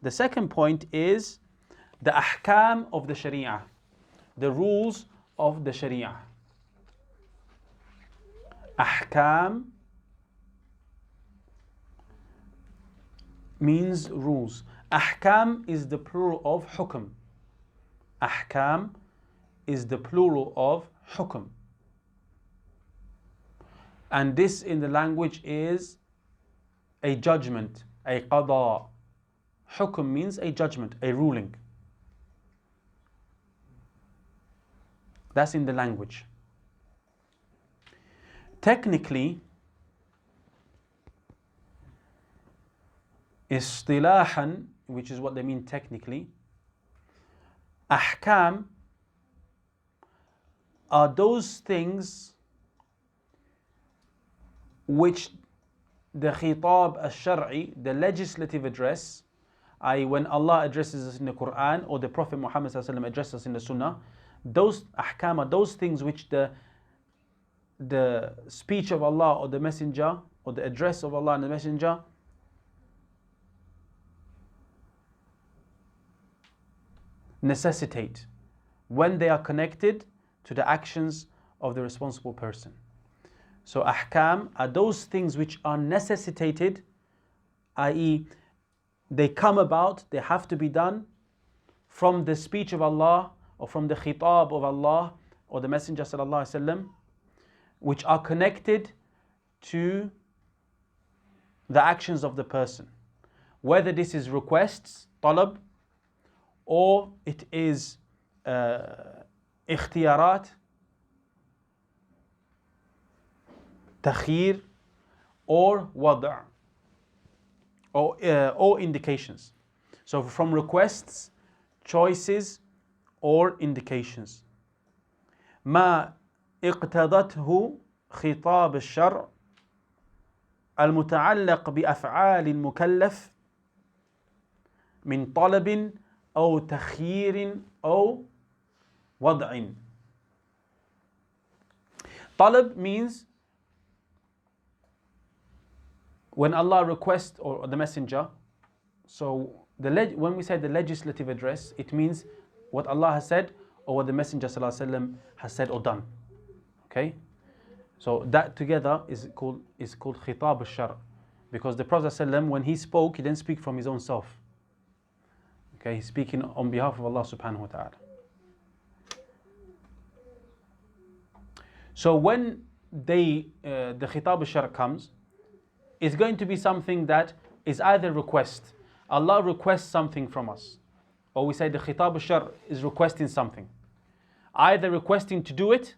The second point is the ahkam of the sharia, the rules of the sharia. Ahkam means rules. Ahkam is the plural of hukm. Ahkam is the plural of hukm. And this in the language is a judgment, a qada. Hukm means a judgment, a ruling. That's in the language. Technically, istilahan, which is what they mean technically, ahkam are those things which the khitab al-shar'i, the legislative address, i.e. when Allah addresses us in the Quran or the Prophet Muhammad addresses us in the Sunnah, those ahkam are those things which the speech of Allah or the Messenger or the address of Allah and the Messenger necessitate when they are connected to the actions of the responsible person. So ahkam are those things which are necessitated, i.e. they come about, they have to be done from the speech of Allah or from the khitab of Allah or the Messenger sallallahu alaihi wasallam, which are connected to the actions of the person. Whether this is requests, talab, or it is ikhtiyarat, takhir, or wada', or indications. So from requests, choices, or indications. ما اقتضته خطاب الشرع المتعلق بأفعال المكلف من طلب أو تخيير أو وضع. Talab means when Allah requests, or the Messenger, so when we say the legislative address, it means what Allah has said or what the Messenger ﷺ has said or done. Okay? So that together is called khitab al-shar', because the Prophet ﷺ, when he spoke, he didn't speak from his own self. Okay, he's speaking on behalf of Allah subhanahu wa ta'ala. So when the khitab al-shar' comes, it's going to be something that is either request. Allah requests something from us. Or we say the khitab al-shar' is requesting something. Either requesting to do it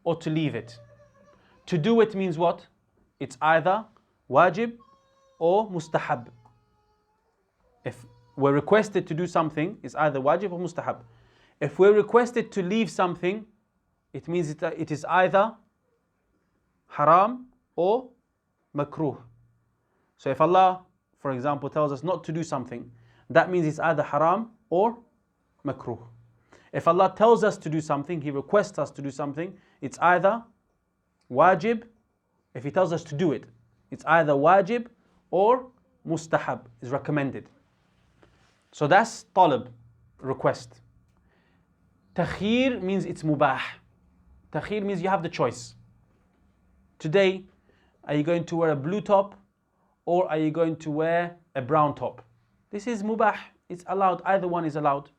or to leave it. To do it means what? It's either wajib or mustahab. If we're requested to do something, it's either wajib or mustahab. If we're requested to leave something, it means it is either haram or makruh. So if Allah, for example, tells us not to do something, that means it's either haram or makruh. If Allah tells us to do something, He requests us to do something, it's either wajib. If He tells us to do it, it's either wajib or mustahab, is recommended. So that's talab, request. Takhir means it's mubah. Takhir means you have the choice. Today, are you going to wear a blue top or are you going to wear a brown top? This is mubah. It's allowed. Either one is allowed.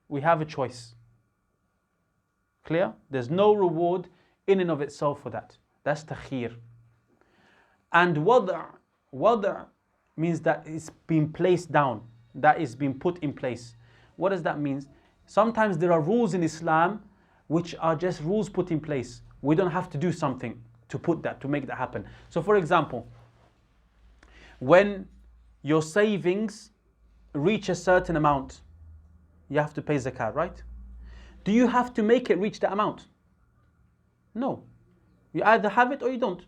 We have a choice. Clear? There's no reward in and of itself for that. That's takhir. And wada' means that it's been placed down. That is being put in place. What does that mean? Sometimes there are rules in Islam which are just rules put in place. We don't have to do something to make that happen. So for example, when your savings reach a certain amount, you have to pay zakat, right? Do you have to make it reach the amount? No. You either have it or you don't.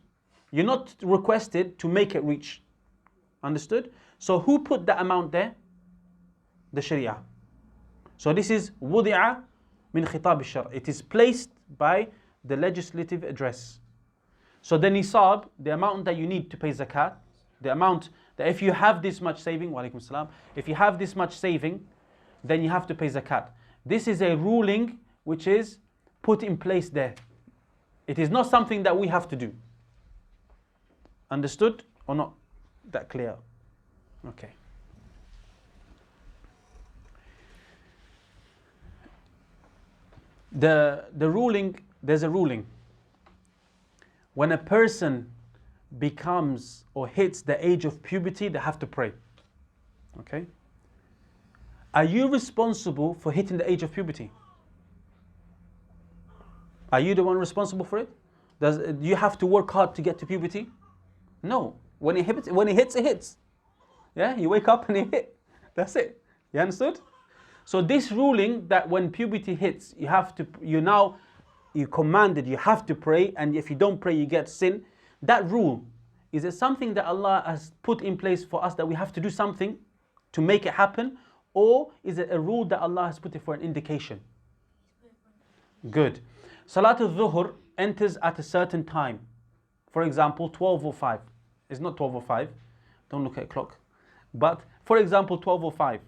You're not requested to make it reach. Understood? So who put that amount there? The Sharia. So this is wudi'a min khitab al-shar'. It is placed by the legislative address. So the nisab, the amount that you need to pay zakat, the amount that if you have this much saving, wa alaikum salam, if you have this much saving, then you have to pay zakat. This is a ruling which is put in place there. It is not something that we have to do. Understood or not? That clear? Okay. The ruling, there's a ruling. When a person becomes or hits the age of puberty, they have to pray. Okay? Are you responsible for hitting the age of puberty? Are you the one responsible for it? Do you have to work hard to get to puberty? No. When it hits, it hits. Yeah, you wake up and it hit. That's it. You understood? So this ruling that when puberty hits, you have to pray, and if you don't pray, you get sin. That rule, is it something that Allah has put in place for us that we have to do something to make it happen? Or is it a rule that Allah has put it for an indication? Good. Salatul Dhuhr enters at a certain time. For example, 12:05. It's not 12:05. Don't look at a clock. But for example, 12:05.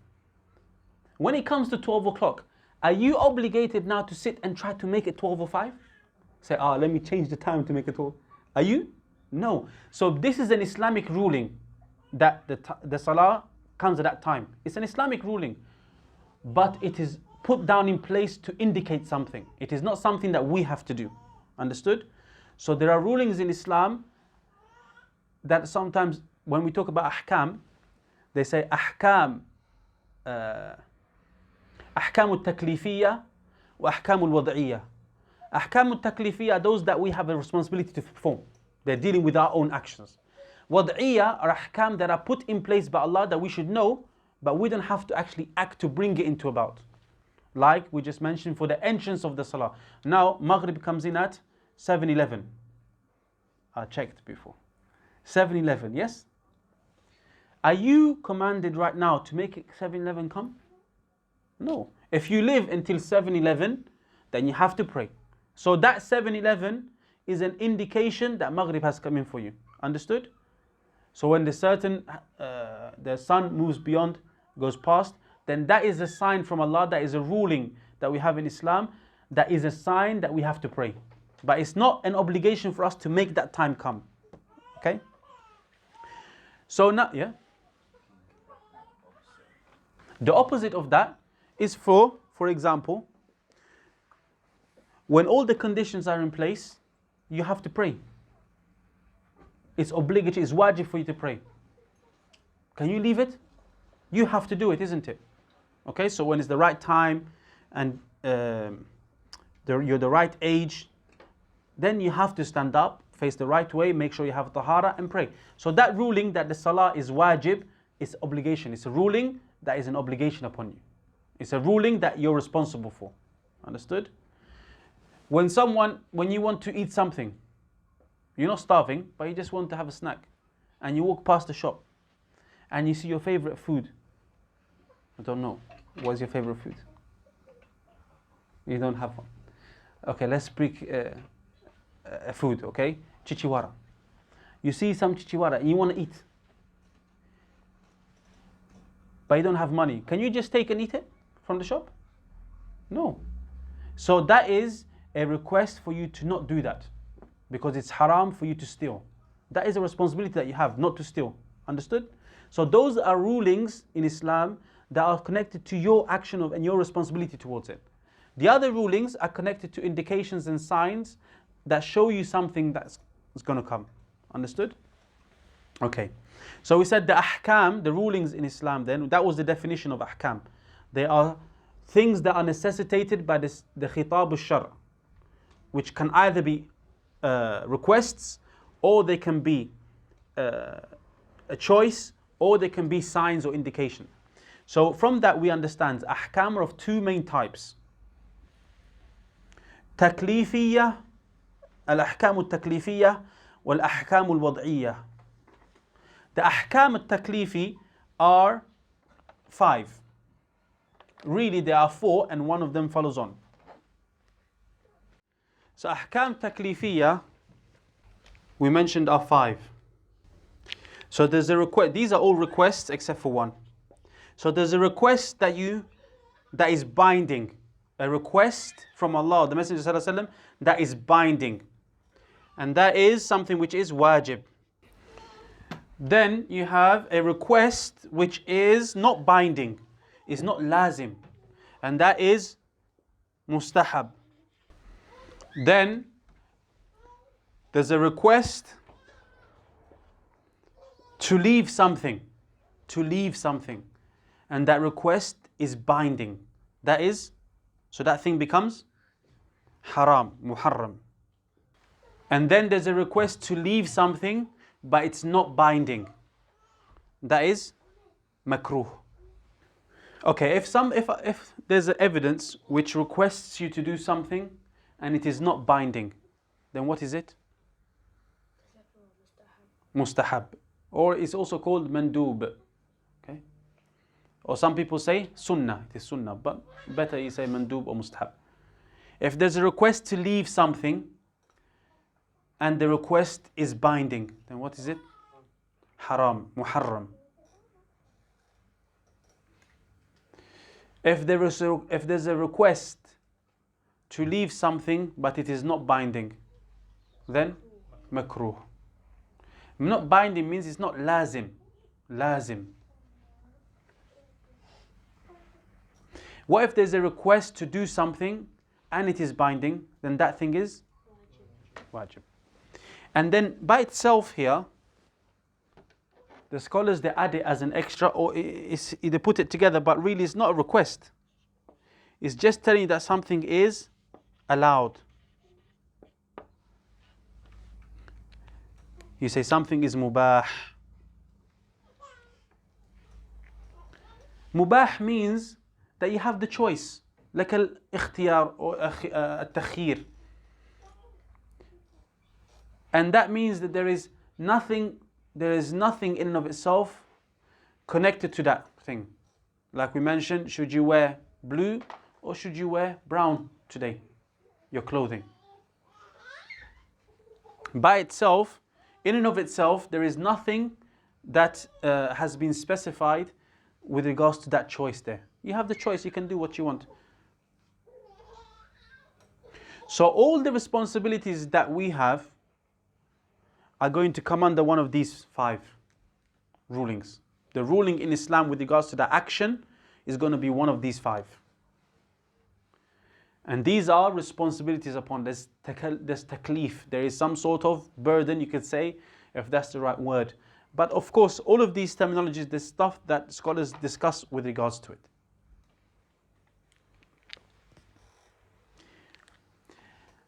When it comes to 12 o'clock, are you obligated now to sit and try to make it 12:05? Say, let me change the time to make it 12. Are you? No. So this is an Islamic ruling that the salah comes at that time. It's an Islamic ruling. But it is put down in place to indicate something. It is not something that we have to do. Understood? So there are rulings in Islam that sometimes when we talk about ahkam, they say ahkam al-Taklifiyyah wa ahkam al-Wad'iyyah. Ahkam al-Taklifiyyah are those that we have a responsibility to perform. They're dealing with our own actions. Wad'iyyah are ahkam that are put in place by Allah that we should know, but we don't have to actually act to bring it into about. Like we just mentioned for the entrance of the salah. Now Maghrib comes in at 7:11. I checked before. 7:11, yes? Are you commanded right now to make it 7:11 come? No. If you live until 7:11, then you have to pray. So that 7:11 is an indication that Maghrib has come in for you. Understood? So when the sun moves beyond, goes past, then that is a sign from Allah, that is a ruling that we have in Islam, that is a sign that we have to pray. But it's not an obligation for us to make that time come. Okay? So now, yeah? The opposite of that is for example, when all the conditions are in place, you have to pray. It's obligatory, it's wajib for you to pray. Can you leave it? You have to do it, isn't it? Okay, so when it's the right time and you're the right age, then you have to stand up, face the right way, make sure you have tahara and pray. So that ruling that the salah is wajib is obligation. It's a ruling that is an obligation upon you. It's a ruling that you're responsible for. Understood? When you want to eat something, you're not starving, but you just want to have a snack, and you walk past the shop, and you see your favorite food. I don't know. What's your favorite food? You don't have one. Okay, let's pick a food, okay? Chichiwara. You see some chichiwara and you want to eat, but you don't have money. Can you just take and eat it from the shop? No. So that is a request for you to not do that, because it's haram for you to steal. That is a responsibility that you have, not to steal. Understood? So those are rulings in Islam that are connected to your action and your responsibility towards it. The other rulings are connected to indications and signs that show you something that's going to come. Understood? Okay. So we said the ahkam, the rulings in Islam then, that was the definition of ahkam. They are things that are necessitated by the khitab al-shar, which can either be requests, or they can be a choice, or they can be signs or indication. So from that we understand ahkam are of two main types. Taklifiyyah, al-Ahkaam al-Taklifiyyah, wal-Ahkaam al-Wad'iyyah. The Ahkam al-Taklifi are 5. Really there are 4 and one of them follows on. So Ahkam Taklifiyyah, we mentioned, are 5. So there's a request. These are all requests except for one. So there's a request that is binding. A request from Allah, the Messenger ﷺ, that is binding. And that is something which is wajib. Then you have a request which is not binding, is not lazim. And that is mustahab. Then there's a request to leave something. And that request is binding. So that thing becomes haram, muharram. And then there's a request to leave something, but it's not binding. That is makruh. Okay, if there's an evidence which requests you to do something and it is not binding, then what is it? Mustahab. Or it's also called mandub. Okay? Or some people say sunnah. It is sunnah, but better you say mandub or mustahab. If there's a request to leave something and the request is binding, then what is it? Haram, muharram. If there's a request to leave something but it is not binding, then makruh. Not binding means it's not lazim. What if there's a request to do something and it is binding? Then that thing is wajib. And then by itself here, the scholars, they add it as an extra, or they put it together, but really it's not a request. It's just telling you that something is allowed. You say something is mubah. Mubah means that you have the choice, like al-ikhtiyar or al-takhir. And that means that there is nothing in and of itself connected to that thing. Like we mentioned, should you wear blue or should you wear brown today? Your clothing. By itself, in and of itself, there is nothing that has been specified with regards to that choice there. You have the choice, you can do what you want. So all the responsibilities that we have are going to come under one of these 5 rulings. The ruling in Islam with regards to the action is going to be one of these 5. And these are responsibilities upon there's taklif. There is some sort of burden, you could say, if that's the right word. But of course, all of these terminologies, there's stuff that scholars discuss with regards to it.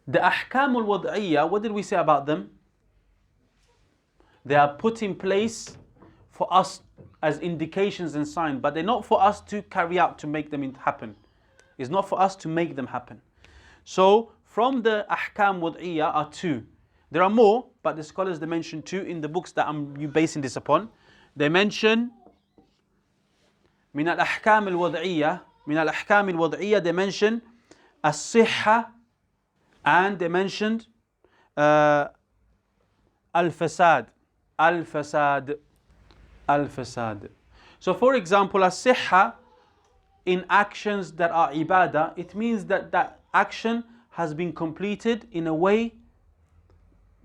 The Ahkaam al-Wad'iyyah, what did we say about them? They are put in place for us as indications and signs, but they're not for us to carry out, to make them happen. It's not for us to make them happen. So from the Ahkaam Wad'iyyah are 2. There are more, but the scholars, they mention 2 in the books that I'm basing this upon. They mention من الأحكام الوضعية they mention الصحة, and they mentioned al-fasad. So for example, as-sihha in actions that are ibadah, it means that that action has been completed in a way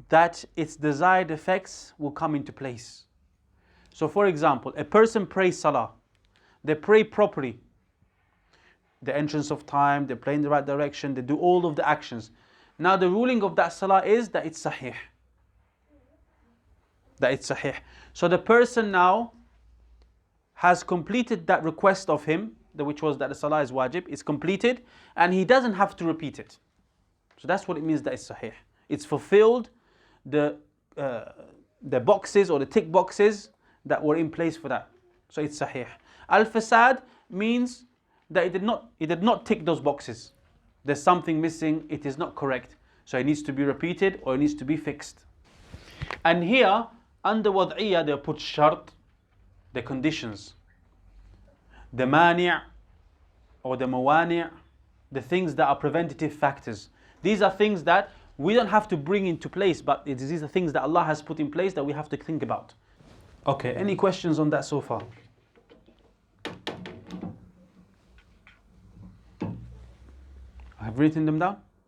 that its desired effects will come into place. So for example, a person prays salah. They pray properly. The entrance of time, they pray in the right direction, they do all of the actions. Now the ruling of that salah is that it's sahih. So the person now has completed that request of him, which was that the salah is wajib, it's completed, and he doesn't have to repeat it. So that's what it means that it's sahih. It's fulfilled the boxes or the tick boxes that were in place for that. So it's sahih. Al-fasad means that it did not tick those boxes. There's something missing, it is not correct. So it needs to be repeated or it needs to be fixed. And here, under Wad'iyyah, they put shart, the conditions. The mani' or the mawani', the things that are preventative factors. These are things that we don't have to bring into place, but these are things that Allah has put in place that we have to think about. Okay, any questions on that so far? I have written them down.